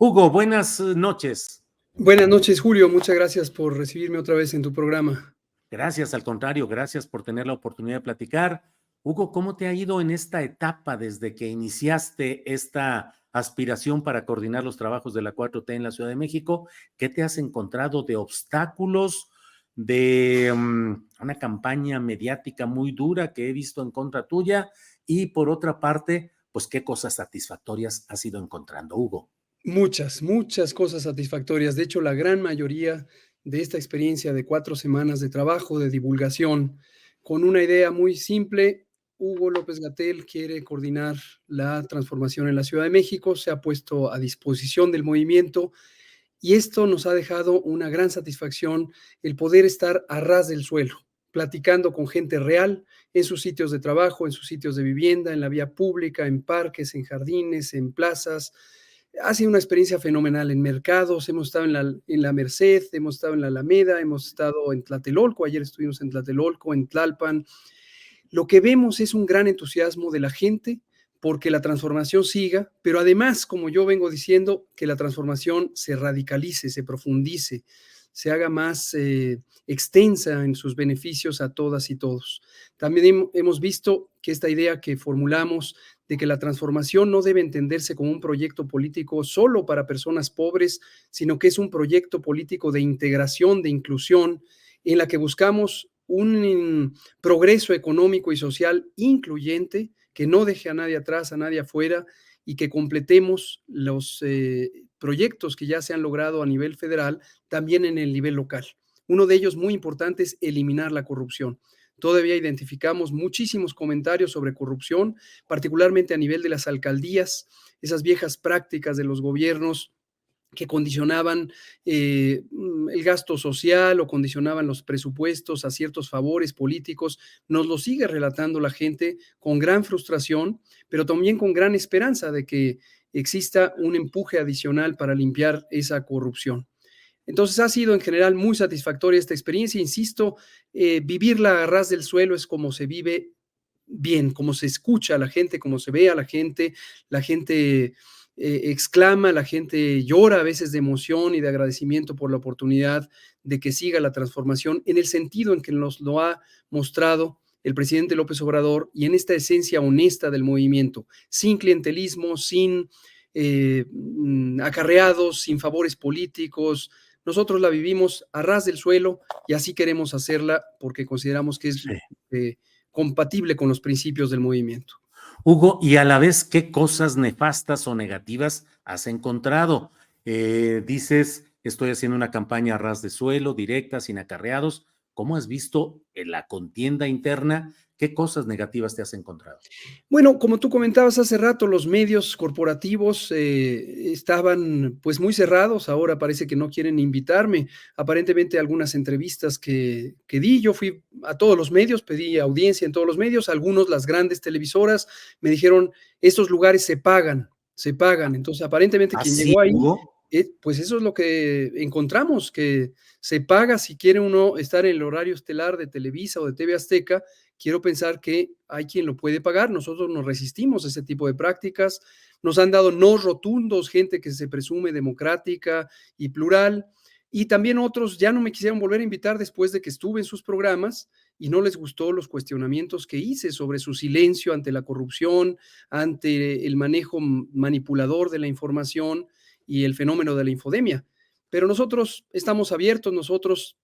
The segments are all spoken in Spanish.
Hugo, buenas noches. Buenas noches, Julio. Muchas gracias por recibirme otra vez en tu programa. Gracias, al contrario, gracias por tener la oportunidad de platicar. Hugo, ¿cómo te ha ido en esta etapa desde que iniciaste esta aspiración para coordinar los trabajos de la 4T en la Ciudad de México? ¿Qué te has encontrado de obstáculos, de una campaña mediática muy dura que he visto en contra tuya? Y por otra parte, pues, ¿qué cosas satisfactorias has ido encontrando, Hugo? Muchas cosas satisfactorias. De hecho, la gran mayoría de esta experiencia de 4 semanas de trabajo, de divulgación, con una idea muy simple. Hugo López-Gatell quiere coordinar la transformación en la Ciudad de México, se ha puesto a disposición del movimiento y esto nos ha dejado una gran satisfacción, el poder estar a ras del suelo, platicando con gente real en sus sitios de trabajo, en sus sitios de vivienda, en la vía pública, en parques, en jardines, en plazas. Ha sido una experiencia fenomenal en mercados, hemos estado en la Merced, hemos estado en la Alameda, hemos estado en Tlatelolco, ayer estuvimos en Tlatelolco, en Tlalpan. Lo que vemos es un gran entusiasmo de la gente porque la transformación siga, pero además, como yo vengo diciendo, que la transformación se radicalice, se profundice, se haga más extensa en sus beneficios a todas y todos. También hemos visto que esta idea que formulamos de que la transformación no debe entenderse como un proyecto político solo para personas pobres, sino que es un proyecto político de integración, de inclusión, en la que buscamos un progreso económico y social incluyente, que no deje a nadie atrás, a nadie afuera, y que completemos los proyectos que ya se han logrado a nivel federal, también en el nivel local. Uno de ellos muy importante es eliminar la corrupción. Todavía identificamos muchísimos comentarios sobre corrupción, particularmente a nivel de las alcaldías, esas viejas prácticas de los gobiernos que condicionaban el gasto social o condicionaban los presupuestos a ciertos favores políticos. Nos lo sigue relatando la gente con gran frustración, pero también con gran esperanza de que exista un empuje adicional para limpiar esa corrupción. Entonces ha sido en general muy satisfactoria esta experiencia. Insisto, vivirla a ras del suelo es como se vive bien, como se escucha a la gente, como se ve a la gente exclama, la gente llora a veces de emoción y de agradecimiento por la oportunidad de que siga la transformación en el sentido en que nos lo ha mostrado el presidente López Obrador y en esta esencia honesta del movimiento, sin clientelismo, sin acarreados, sin favores políticos. Nosotros la vivimos a ras del suelo y así queremos hacerla porque consideramos que es compatible con los principios del movimiento. Hugo, y a la vez, ¿qué cosas nefastas o negativas has encontrado? Dices, estoy haciendo una campaña a ras de suelo, directa, sin acarreados. ¿Cómo has visto en la contienda interna? ¿Qué cosas negativas te has encontrado? Bueno, como tú comentabas hace rato, los medios corporativos estaban pues muy cerrados, ahora parece que no quieren invitarme. Aparentemente algunas entrevistas que di, yo fui a todos los medios, pedí audiencia en todos los medios, algunos, las grandes televisoras, me dijeron, estos lugares se pagan, se pagan. Entonces aparentemente quien ¿Así, llegó ahí, Hugo? pues eso es lo que encontramos, que se paga si quiere uno estar en el horario estelar de Televisa o de TV Azteca. Quiero pensar que hay quien lo puede pagar. Nosotros nos resistimos a ese tipo de prácticas. Nos han dado no rotundos, gente que se presume democrática y plural. Y también otros ya no me quisieron volver a invitar después de que estuve en sus programas y no les gustó los cuestionamientos que hice sobre su silencio ante la corrupción, ante el manejo manipulador de la información y el fenómeno de la infodemia. Pero nosotros estamos abiertos, nosotros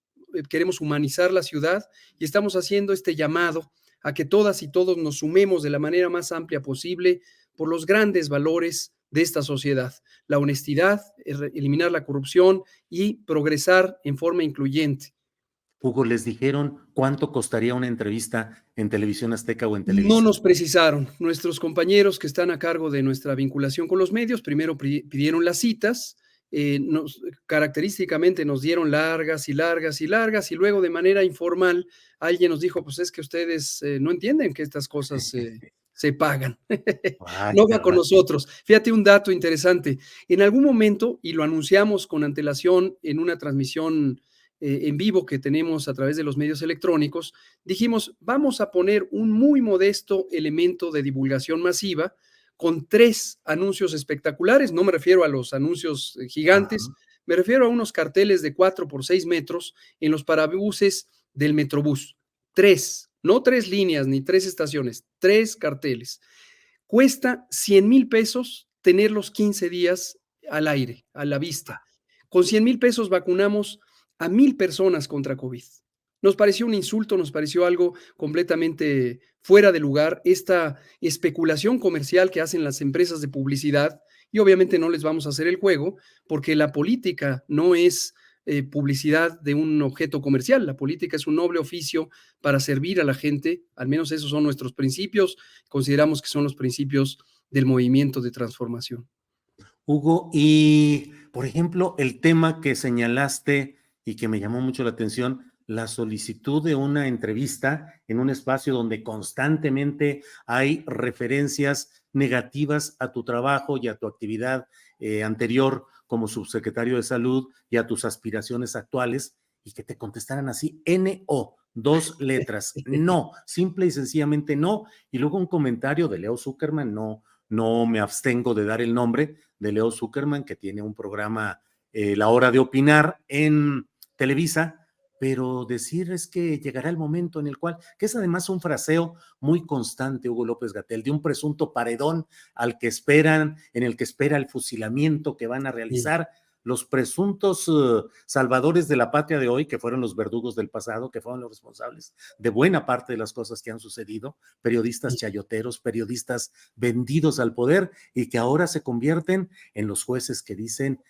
queremos humanizar la ciudad y estamos haciendo este llamado a que todas y todos nos sumemos de la manera más amplia posible por los grandes valores de esta sociedad, la honestidad, eliminar la corrupción y progresar en forma incluyente. Hugo, ¿les dijeron cuánto costaría una entrevista en Televisión Azteca o en No Televisa? nos precisaron. Nuestros compañeros que están a cargo de nuestra vinculación con los medios, primero pidieron las citas, característicamente nos dieron largas y largas y largas, y luego de manera informal alguien nos dijo, pues es que ustedes no entienden que estas cosas se pagan. Ay, No va con caray. nosotros. Fíjate un dato interesante. En algún momento, y lo anunciamos con antelación en una transmisión en vivo que tenemos a través de los medios electrónicos, dijimos, vamos a poner un muy modesto elemento de divulgación masiva con 3 anuncios espectaculares. No me refiero a los anuncios gigantes, Ajá. me refiero a unos carteles de 4 por 6 metros en los parabuses del Metrobús. 3, no 3 líneas ni 3 estaciones, 3 carteles. Cuesta 100,000 pesos tenerlos 15 días al aire, a la vista. Con 100,000 pesos vacunamos a 1,000 personas contra COVID. Nos pareció un insulto, nos pareció algo completamente fuera de lugar, esta especulación comercial que hacen las empresas de publicidad, y obviamente no les vamos a hacer el juego, porque la política no es publicidad de un objeto comercial, la política es un noble oficio para servir a la gente, al menos esos son nuestros principios, consideramos que son los principios del movimiento de transformación. Hugo, y por ejemplo, el tema que señalaste y que me llamó mucho la atención, la solicitud de una entrevista en un espacio donde constantemente hay referencias negativas a tu trabajo y a tu actividad anterior como subsecretario de Salud y a tus aspiraciones actuales, y que te contestaran así, NO, dos letras, no, simple y sencillamente no, y luego un comentario de Leo Zuckerman, no me abstengo de dar el nombre, de Leo Zuckerman, que tiene un programa, La Hora de Opinar, en Televisa, pero decir es que llegará el momento en el cual, que es además un fraseo muy constante, Hugo López-Gatell, de un presunto paredón al que esperan, en el que espera el fusilamiento que van a Sí, realizar los presuntos salvadores de la patria de hoy, que fueron los verdugos del pasado, que fueron los responsables de buena parte de las cosas que han sucedido, periodistas sí, chayoteros, periodistas vendidos al poder y que ahora se convierten en los jueces que dicen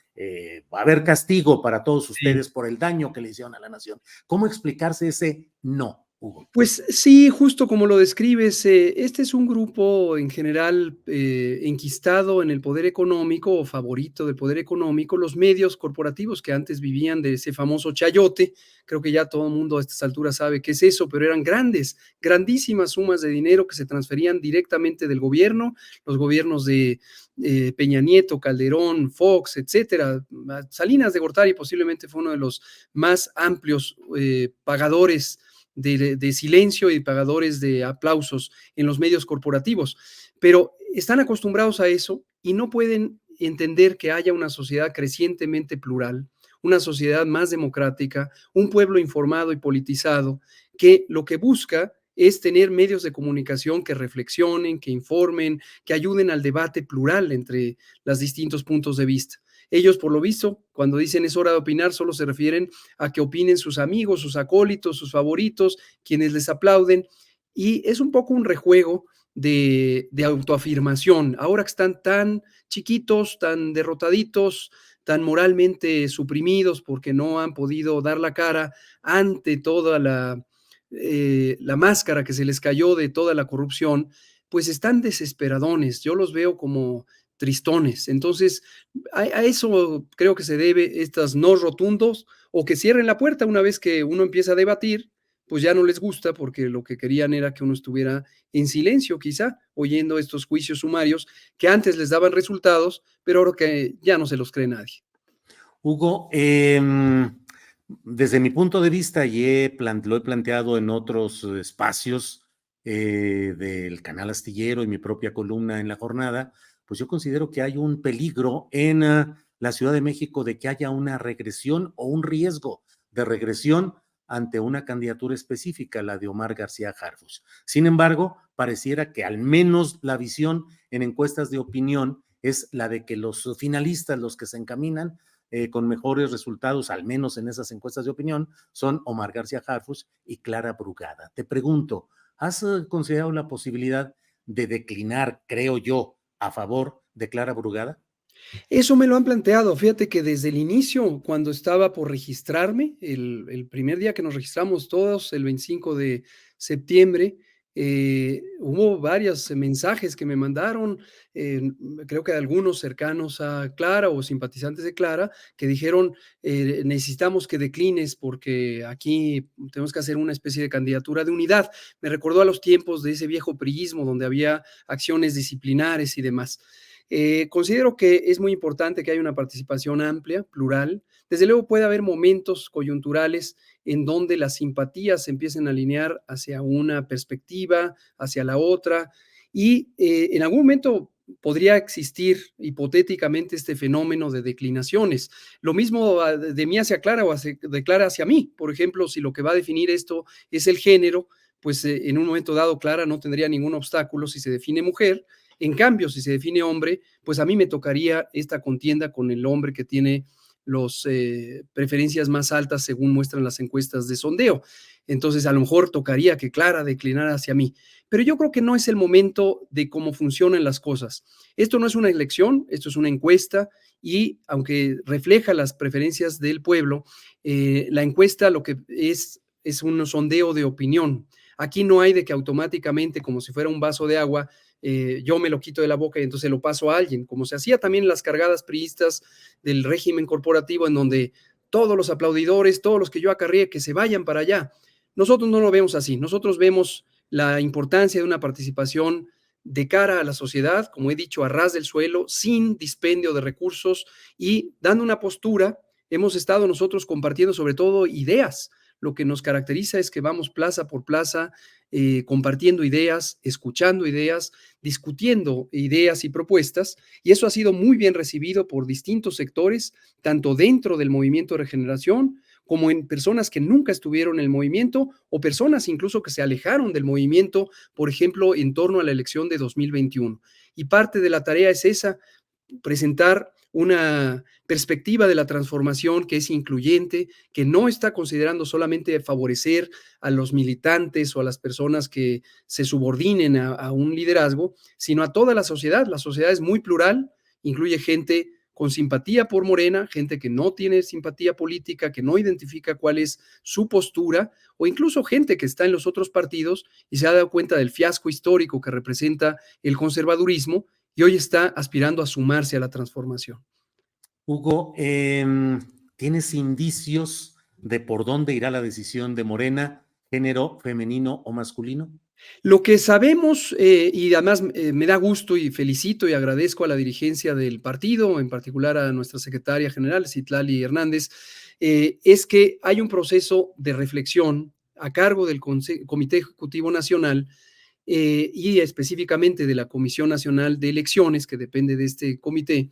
va a haber castigo para todos sí. ustedes por el daño que le hicieron a la nación. ¿Cómo explicarse ese no, Hugo? Pues sí, justo como lo describes, este es un grupo en general enquistado en el poder económico o favorito del poder económico, los medios corporativos que antes vivían de ese famoso chayote. Creo que ya todo el mundo a estas alturas sabe qué es eso, pero eran grandes, grandísimas sumas de dinero que se transferían directamente del gobierno, los gobiernos de Peña Nieto, Calderón, Fox, etcétera. Salinas de Gortari posiblemente fue uno de los más amplios pagadores de silencio y pagadores de aplausos en los medios corporativos, pero están acostumbrados a eso y no pueden entender que haya una sociedad crecientemente plural, una sociedad más democrática, un pueblo informado y politizado, que lo que busca es tener medios de comunicación que reflexionen, que informen, que ayuden al debate plural entre los distintos puntos de vista. Ellos, por lo visto, cuando dicen es hora de opinar, solo se refieren a que opinen sus amigos, sus acólitos, sus favoritos, quienes les aplauden. Y es un poco un rejuego de autoafirmación. Ahora que están tan chiquitos, tan derrotaditos, tan moralmente suprimidos porque no han podido dar la cara ante toda la máscara que se les cayó de toda la corrupción, pues están desesperadones. Yo los veo como tristones. Entonces, a eso creo que se debe estas no rotundos o que cierren la puerta una vez que uno empieza a debatir, pues ya no les gusta porque lo que querían era que uno estuviera en silencio, quizá, oyendo estos juicios sumarios que antes les daban resultados, pero ahora que ya no se los cree nadie. Hugo, desde mi punto de vista, lo he planteado en otros espacios del canal Astillero y mi propia columna en La Jornada, pues yo considero que hay un peligro en la Ciudad de México de que haya una regresión o un riesgo de regresión ante una candidatura específica, la de Omar García Harfuch. Sin embargo, pareciera que al menos la visión en encuestas de opinión es la de que los finalistas, los que se encaminan, con mejores resultados, al menos en esas encuestas de opinión, son Omar García Harfuch y Clara Brugada. Te pregunto, ¿has considerado la posibilidad de declinar, creo yo, a favor de Clara Brugada? Eso me lo han planteado. Fíjate que desde el inicio, cuando estaba por registrarme, el primer día que nos registramos todos, el 25 de septiembre, hubo varios mensajes que me mandaron, creo que algunos cercanos a Clara o simpatizantes de Clara, que dijeron, necesitamos que declines porque aquí tenemos que hacer una especie de candidatura de unidad. Me recordó a los tiempos de ese viejo priismo donde había acciones disciplinares y demás. Considero que es muy importante que haya una participación amplia, plural. Desde luego puede haber momentos coyunturales en donde las simpatías se empiecen a alinear hacia una perspectiva, hacia la otra, y en algún momento podría existir hipotéticamente este fenómeno de declinaciones. Lo mismo de mí hacia Clara o de Clara hacia mí. Por ejemplo, si lo que va a definir esto es el género, pues en un momento dado Clara no tendría ningún obstáculo si se define mujer. En cambio, si se define hombre, pues a mí me tocaría esta contienda con el hombre que tiene las preferencias más altas según muestran las encuestas de sondeo. Entonces, a lo mejor tocaría que Clara declinara hacia mí. Pero yo creo que no es el momento de cómo funcionan las cosas. Esto no es una elección, esto es una encuesta y aunque refleja las preferencias del pueblo, la encuesta lo que es un sondeo de opinión. Aquí no hay de que automáticamente, como si fuera un vaso de agua, yo me lo quito de la boca y entonces lo paso a alguien, como se hacía también en las cargadas priistas del régimen corporativo, en donde todos los aplaudidores, todos los que yo acarreé, que se vayan para allá. Nosotros no lo vemos así, nosotros vemos la importancia de una participación de cara a la sociedad, como he dicho, a ras del suelo, sin dispendio de recursos y dando una postura. Hemos estado nosotros compartiendo sobre todo ideas. Lo que nos caracteriza es que vamos plaza por plaza, compartiendo ideas, escuchando ideas, discutiendo ideas y propuestas, y eso ha sido muy bien recibido por distintos sectores, tanto dentro del movimiento de regeneración, como en personas que nunca estuvieron en el movimiento o personas incluso que se alejaron del movimiento, por ejemplo, en torno a la elección de 2021. Y parte de la tarea es esa, presentar una perspectiva de la transformación que es incluyente, que no está considerando solamente favorecer a los militantes o a las personas que se subordinen a un liderazgo, sino a toda la sociedad. La sociedad es muy plural, incluye gente con simpatía por Morena, gente que no tiene simpatía política, que no identifica cuál es su postura, o incluso gente que está en los otros partidos y se ha dado cuenta del fiasco histórico que representa el conservadurismo y hoy está aspirando a sumarse a la transformación. Hugo, ¿tienes indicios de por dónde irá la decisión de Morena, género femenino o masculino? Lo que sabemos, y además me da gusto y felicito y agradezco a la dirigencia del partido, en particular a nuestra secretaria general, Citlali Hernández, es que hay un proceso de reflexión a cargo del Comité Ejecutivo Nacional y específicamente de la Comisión Nacional de Elecciones, que depende de este comité,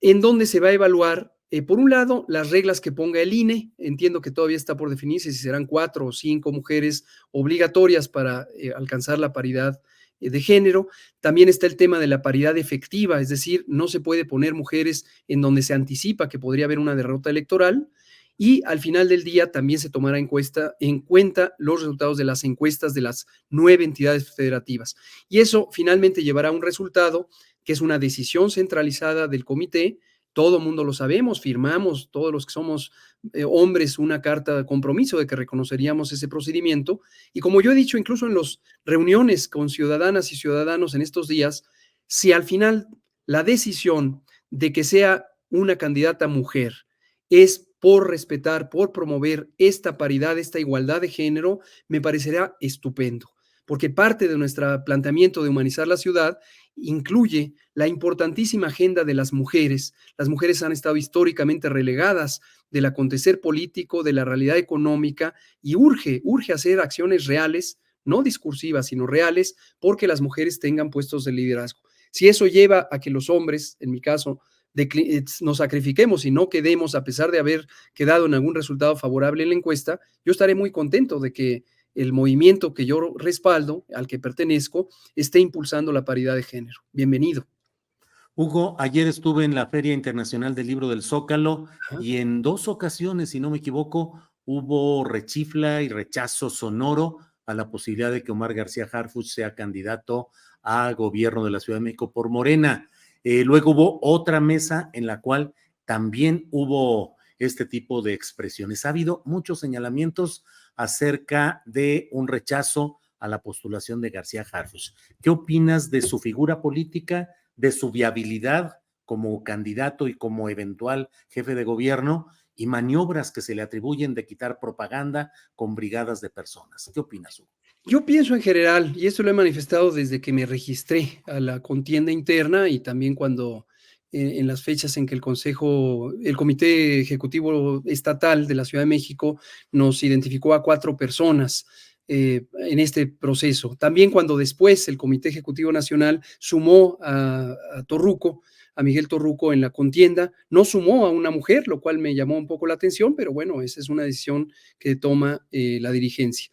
en donde se va a evaluar, por un lado, las reglas que ponga el INE. Entiendo que todavía está por definirse si serán 4 o 5 mujeres obligatorias para alcanzar la paridad de género. También está el tema de la paridad efectiva, es decir, no se puede poner mujeres en donde se anticipa que podría haber una derrota electoral. Y al final del día también se tomará en cuenta los resultados de las encuestas de las 9 entidades federativas. Y eso finalmente llevará a un resultado que es una decisión centralizada del comité. Todo mundo lo sabemos, firmamos todos los que somos hombres una carta de compromiso de que reconoceríamos ese procedimiento. Y como yo he dicho, incluso en las reuniones con ciudadanas y ciudadanos en estos días, si al final la decisión de que sea una candidata mujer es por respetar, por promover esta paridad, esta igualdad de género, me parecerá estupendo, porque parte de nuestro planteamiento de humanizar la ciudad incluye la importantísima agenda de las mujeres. Las mujeres han estado históricamente relegadas del acontecer político, de la realidad económica, y urge hacer acciones reales, no discursivas, sino reales, porque las mujeres tengan puestos de liderazgo. Si eso lleva a que los hombres, en mi caso, nos sacrifiquemos y no quedemos, a pesar de haber quedado en algún resultado favorable en la encuesta, yo estaré muy contento de que el movimiento que yo respaldo, al que pertenezco, esté impulsando la paridad de género. Bienvenido. Hugo, ayer estuve en la Feria Internacional del Libro del Zócalo Ajá. y en 2 ocasiones, si no me equivoco, hubo rechifla y rechazo sonoro a la posibilidad de que Omar García Harfuch sea candidato a gobierno de la Ciudad de México por Morena. Luego hubo otra mesa en la cual también hubo este tipo de expresiones. Ha habido muchos señalamientos acerca de un rechazo a la postulación de García Harfuch. ¿Qué opinas de su figura política, de su viabilidad como candidato y como eventual jefe de gobierno y maniobras que se le atribuyen de quitar propaganda con brigadas de personas? ¿Qué opinas, Hugo? Yo pienso en general, y esto lo he manifestado desde que me registré a la contienda interna y también cuando en las fechas en que el Comité Ejecutivo Estatal de la Ciudad de México nos identificó a 4 personas en este proceso. También cuando después el Comité Ejecutivo Nacional sumó a Torruco, a Miguel Torruco en la contienda, no sumó a una mujer, lo cual me llamó un poco la atención, pero bueno, esa es una decisión que toma la dirigencia.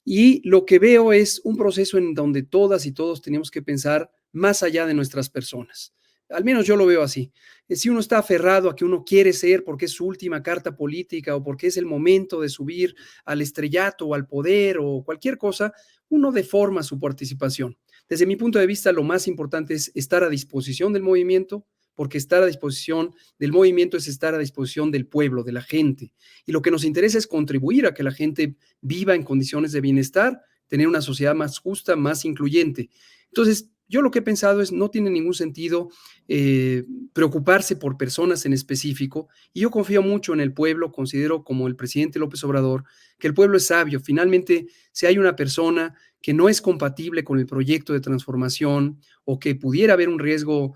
Y lo que veo es un proceso en donde todas y todos tenemos que pensar más allá de nuestras personas. Al menos yo lo veo así. Si uno está aferrado a que uno quiere ser porque es su última carta política o porque es el momento de subir al estrellato o al poder o cualquier cosa, uno deforma su participación. Desde mi punto de vista, lo más importante es estar a disposición del movimiento, porque estar a disposición del movimiento es estar a disposición del pueblo, de la gente. Y lo que nos interesa es contribuir a que la gente viva en condiciones de bienestar, tener una sociedad más justa, más incluyente. Entonces, yo lo que he pensado es, no tiene ningún sentido preocuparse por personas en específico, y yo confío mucho en el pueblo, considero como el presidente López Obrador, que el pueblo es sabio. Finalmente, si hay una persona que no es compatible con el proyecto de transformación o que pudiera haber un riesgo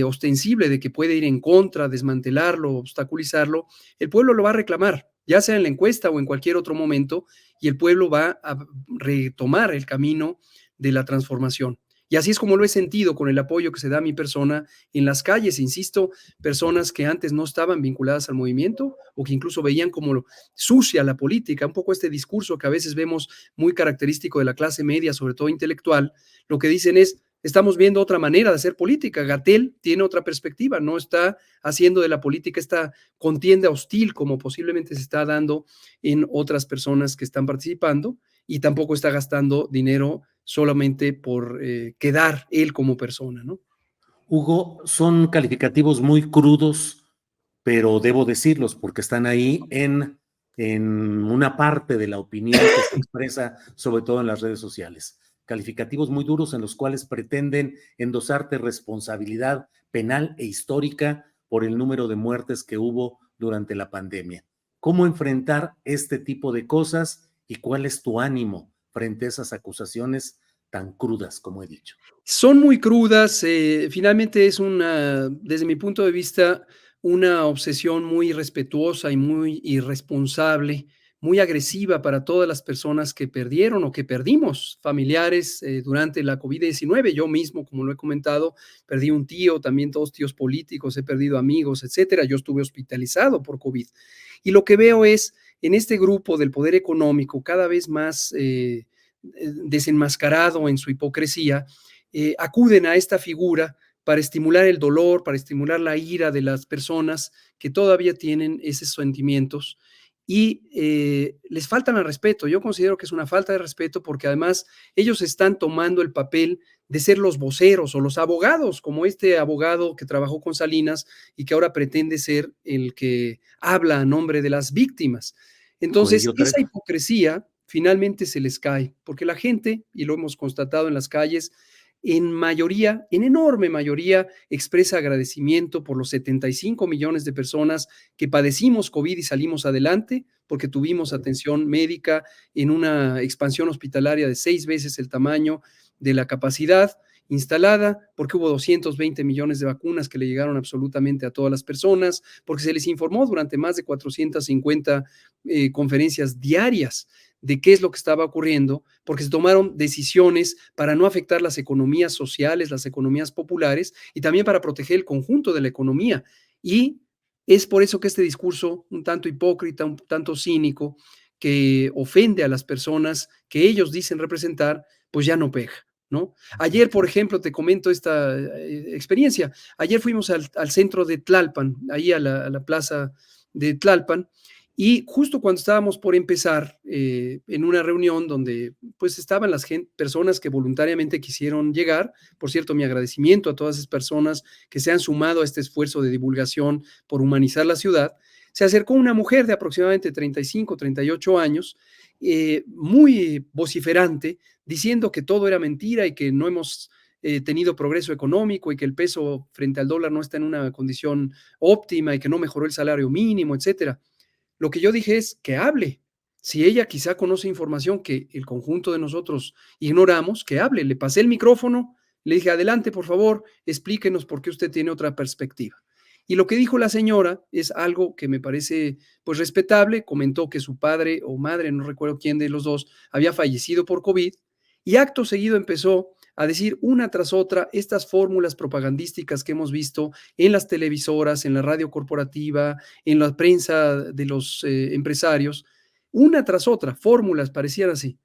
ostensible de que puede ir en contra, desmantelarlo, obstaculizarlo, el pueblo lo va a reclamar, ya sea en la encuesta o en cualquier otro momento, y el pueblo va a retomar el camino de la transformación. Y así es como lo he sentido con el apoyo que se da a mi persona en las calles, insisto, personas que antes no estaban vinculadas al movimiento o que incluso veían como sucia la política, un poco este discurso que a veces vemos muy característico de la clase media, sobre todo intelectual, lo que dicen es, estamos viendo otra manera de hacer política. Gatell tiene otra perspectiva, no está haciendo de la política esta contienda hostil como posiblemente se está dando en otras personas que están participando, y tampoco está gastando dinero solamente por quedar él como persona, ¿no? Hugo, son calificativos muy crudos, pero debo decirlos porque están ahí en una parte de la opinión que se expresa, sobre todo en las redes sociales. Calificativos muy duros en los cuales pretenden endosarte responsabilidad penal e histórica por el número de muertes que hubo durante la pandemia. ¿Cómo enfrentar este tipo de cosas y cuál es tu ánimo frente a esas acusaciones tan crudas, como he dicho? Son muy crudas, finalmente es una, desde mi punto de vista, una obsesión muy irrespetuosa y muy irresponsable, muy agresiva para todas las personas que perdieron o que perdimos familiares durante la COVID-19. Yo mismo, como lo he comentado, perdí un tío, también dos tíos políticos, he perdido amigos, etcétera. Yo estuve hospitalizado por COVID. Y lo que veo es en este grupo del poder económico cada vez más desenmascarado en su hipocresía, acuden a esta figura para estimular el dolor, para estimular la ira de las personas que todavía tienen esos sentimientos, y les faltan al respeto. Yo considero que es una falta de respeto porque además ellos están tomando el papel de ser los voceros o los abogados, como este abogado que trabajó con Salinas y que ahora pretende ser el que habla a nombre de las víctimas. Entonces, Cuello esa Trejo. hipocresía finalmente se les cae, porque la gente, y lo hemos constatado en las calles, en mayoría, en enorme mayoría, expresa agradecimiento por los 75 millones de personas que padecimos COVID y salimos adelante, porque tuvimos atención médica en una expansión hospitalaria de 6 veces el tamaño de la capacidad instalada, porque hubo 220 millones de vacunas que le llegaron absolutamente a todas las personas, porque se les informó durante más de 450 conferencias diarias de qué es lo que estaba ocurriendo, porque se tomaron decisiones para no afectar las economías sociales, las economías populares, y también para proteger el conjunto de la economía. Y es por eso que este discurso un tanto hipócrita, un tanto cínico, que ofende a las personas que ellos dicen representar, pues ya no pega, ¿no? Ayer, por ejemplo, te comento esta experiencia. Ayer fuimos al centro de Tlalpan, ahí a la plaza de Tlalpan, y justo cuando estábamos por empezar en una reunión donde pues estaban las personas que voluntariamente quisieron llegar, por cierto, mi agradecimiento a todas esas personas que se han sumado a este esfuerzo de divulgación por humanizar la ciudad, se acercó una mujer de aproximadamente 35, 38 años, muy vociferante, diciendo que todo era mentira y que no hemos tenido progreso económico y que el peso frente al dólar no está en una condición óptima y que no mejoró el salario mínimo, etcétera. Lo que yo dije es que hable. Si ella quizá conoce información que el conjunto de nosotros ignoramos, que hable. Le pasé el micrófono, le dije, adelante, por favor, explíquenos por qué usted tiene otra perspectiva. Y lo que dijo la señora es algo que me parece pues respetable. Comentó que su padre o madre, no recuerdo quién de los dos, había fallecido por COVID y acto seguido empezó a decir una tras otra estas fórmulas propagandísticas que hemos visto en las televisoras, en la radio corporativa, en la prensa de los empresarios, una tras otra, fórmulas parecían así.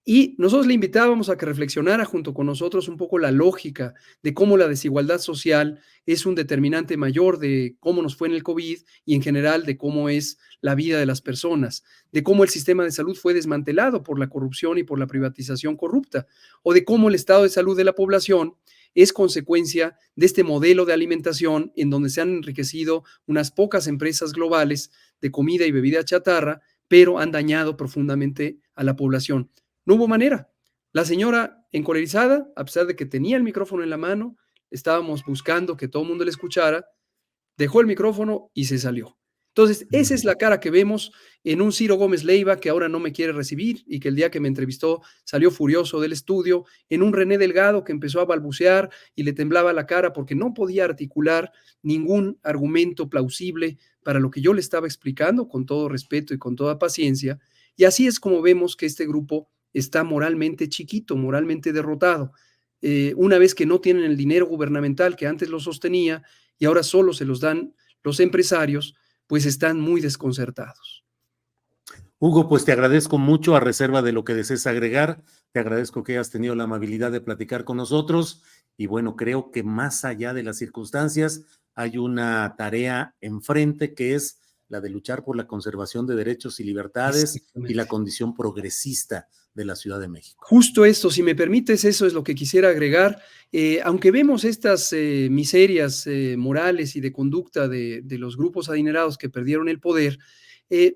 Y nosotros le invitábamos a que reflexionara junto con nosotros un poco la lógica de cómo la desigualdad social es un determinante mayor de cómo nos fue en el COVID y en general de cómo es la vida de las personas, de cómo el sistema de salud fue desmantelado por la corrupción y por la privatización corrupta, o de cómo el estado de salud de la población es consecuencia de este modelo de alimentación en donde se han enriquecido unas pocas empresas globales de comida y bebida chatarra, pero han dañado profundamente a la población. No hubo manera. La señora encolerizada, a pesar de que tenía el micrófono en la mano, estábamos buscando que todo el mundo le escuchara, dejó el micrófono y se salió. Entonces, esa es la cara que vemos en un Ciro Gómez Leiva que ahora no me quiere recibir y que el día que me entrevistó salió furioso del estudio, en un René Delgado que empezó a balbucear y le temblaba la cara porque no podía articular ningún argumento plausible para lo que yo le estaba explicando con todo respeto y con toda paciencia. Y así es como vemos que este grupo está moralmente chiquito, moralmente derrotado. Una vez que no tienen el dinero gubernamental que antes lo sostenía y ahora solo se los dan los empresarios, pues están muy desconcertados. Hugo, pues te agradezco mucho a reserva de lo que desees agregar. Te agradezco que hayas tenido la amabilidad de platicar con nosotros. Y bueno, creo que más allá de las circunstancias, hay una tarea enfrente que es la de luchar por la conservación de derechos y libertades y la Exactamente. condición progresista de la Ciudad de México. Justo esto, si me permites, eso es lo que quisiera agregar. Aunque vemos estas miserias morales y de conducta de los grupos adinerados que perdieron el poder,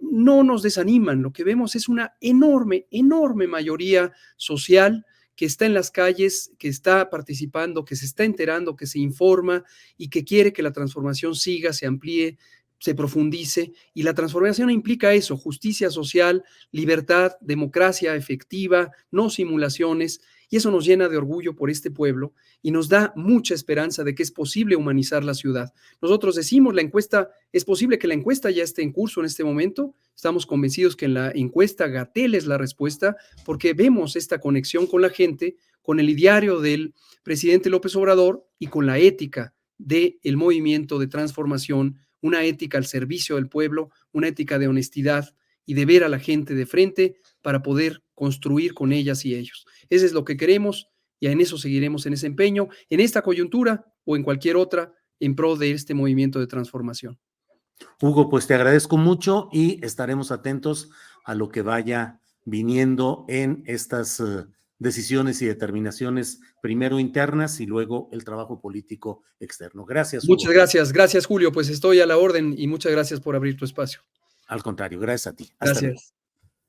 no nos desaniman. Lo que vemos es una enorme, enorme mayoría social que está en las calles, que está participando, que se está enterando, que se informa y que quiere que la transformación siga, se amplíe, se profundice. Y la transformación implica eso: justicia social, libertad, democracia efectiva, no simulaciones, y eso nos llena de orgullo por este pueblo y nos da mucha esperanza de que es posible humanizar la ciudad. Nosotros decimos, la encuesta, es posible que la encuesta ya esté en curso en este momento, estamos convencidos que en la encuesta Gatell es la respuesta, porque vemos esta conexión con la gente, con el ideario del presidente López Obrador y con la ética del movimiento de transformación, una ética al servicio del pueblo, una ética de honestidad y de ver a la gente de frente para poder construir con ellas y ellos. Eso es lo que queremos y en eso seguiremos en ese empeño, en esta coyuntura o en cualquier otra, en pro de este movimiento de transformación. Hugo, pues te agradezco mucho y estaremos atentos a lo que vaya viniendo en estas decisiones y determinaciones, primero internas y luego el trabajo político externo. Gracias, Muchas Hugo. gracias, gracias Julio, pues estoy a la orden y muchas gracias por abrir tu espacio. Al contrario, gracias a ti. Hasta luego. Gracias.